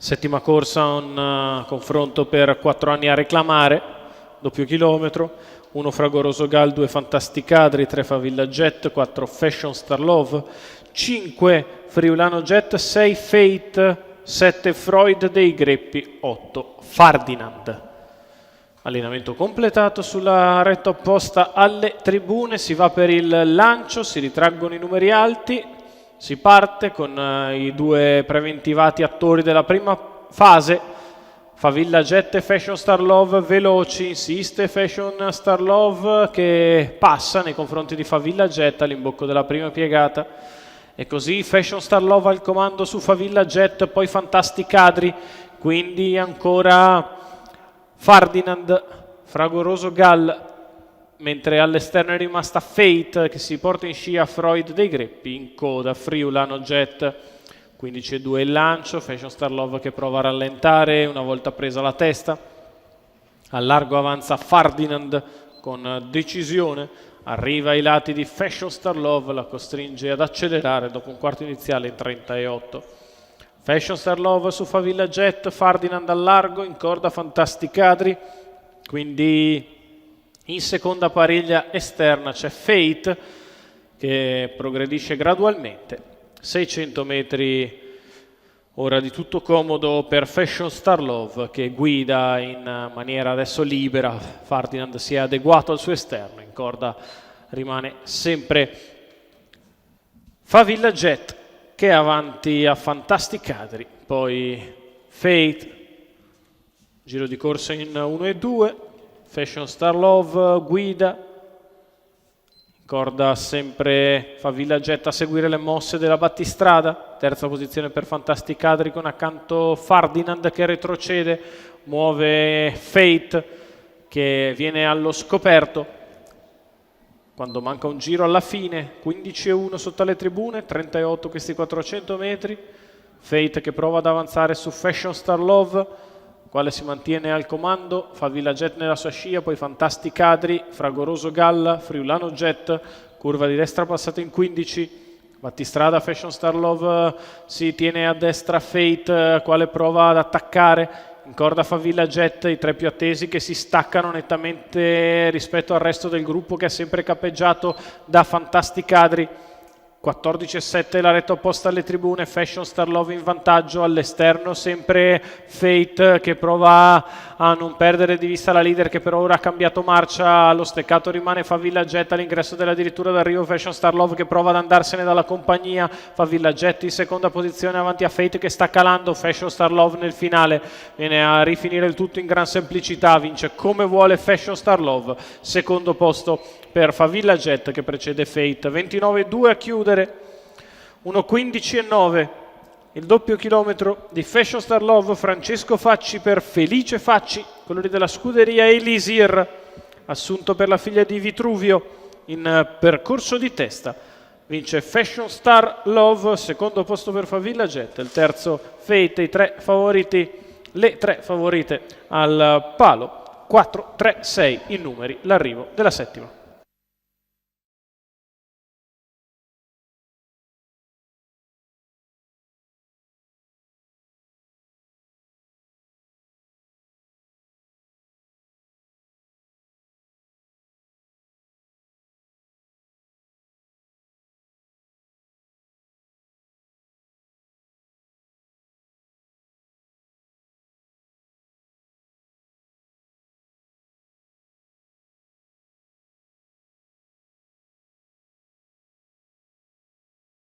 Settima corsa, un confronto per 4 anni a reclamare, doppio chilometro, 1 Fragoroso Gal, 2 Fantasticadri, 3 Favilla Jet, 4 Fashion Star Love, 5 Friulano Jet, 6 Fate, 7 Freud dei Greppi, 8 Ferdinand. Allenamento completato. Sulla retta opposta alle tribune si va per il lancio, si ritraggono i numeri alti, si parte con i 2 preventivati attori della prima fase, Favilla Jet e Fashion Star Love veloci, insiste Fashion Star Love che passa nei confronti di Favilla Jet all'imbocco della prima piegata, e così Fashion Star Love al comando su Favilla Jet, poi Fantasticadri, quindi ancora Ferdinand, Fragoroso Gal, mentre all'esterno è rimasta Fate che si porta in scia Freud dei Greppi, in coda Friulano Jet. 15-2 il lancio, Fashion Star Love che prova a rallentare una volta presa la testa, al largo avanza Ferdinand con decisione, arriva ai lati di Fashion Star Love, la costringe ad accelerare dopo un quarto iniziale in 38. Fashion Star Love su Favilla Jet, Ferdinand al largo, in corda Fantasticadri, quindi in seconda pariglia esterna c'è Fate che progredisce gradualmente. 600 metri ora di tutto comodo per Fashion Star Love che guida in maniera adesso libera. Ferdinand si è adeguato al suo esterno, in corda rimane sempre Favilla Jet che è avanti a Fantasticadri, poi Fate, giro di corsa in 1-2, Fashion Star Love guida, corda sempre Favilla Jet a seguire le mosse della battistrada, terza posizione per Fantasticadri con accanto Ferdinand che retrocede, muove Fate che viene allo scoperto quando manca un giro alla fine. 15-1 sotto le tribune, 38 questi 400 metri, Fate che prova ad avanzare su Fashion Star Love, quale si mantiene al comando, Favilla Jet nella sua scia, poi Fantasticadri, Fragoroso Gal, Friulano Jet, curva di destra passata in 15, battistrada Fashion Star Love si tiene a destra Fate, quale prova ad attaccare, in corda Favilla Jet, i 3 più attesi che si staccano nettamente rispetto al resto del gruppo che è sempre capeggiato da Fantasticadri. 14-7 la retta opposta alle tribune, Fashion Star Love in vantaggio, all'esterno sempre Fate che prova a non perdere di vista la leader che per ora ha cambiato marcia, allo steccato rimane Favilla Jet, all'ingresso dell'addirittura d'arrivo Fashion Star Love che prova ad andarsene dalla compagnia, Favilla Jet in seconda posizione avanti a Fate che sta calando, Fashion Star Love nel finale viene a rifinire il tutto in gran semplicità, vince come vuole Fashion Star Love, secondo posto per Favilla Jet che precede Fate. 29-2 a chiudere, 1:15:9 il doppio chilometro di Fashion Star Love. Francesco Facci per Felice Facci, colori della scuderia Elisir, assunto per la figlia di Vitruvio in percorso di testa. Vince Fashion Star Love, secondo posto per Favilla Jet, il terzo Fate, i 3 favoriti, le 3 favorite al palo, 4, 3, 6 i numeri, l'arrivo della settima.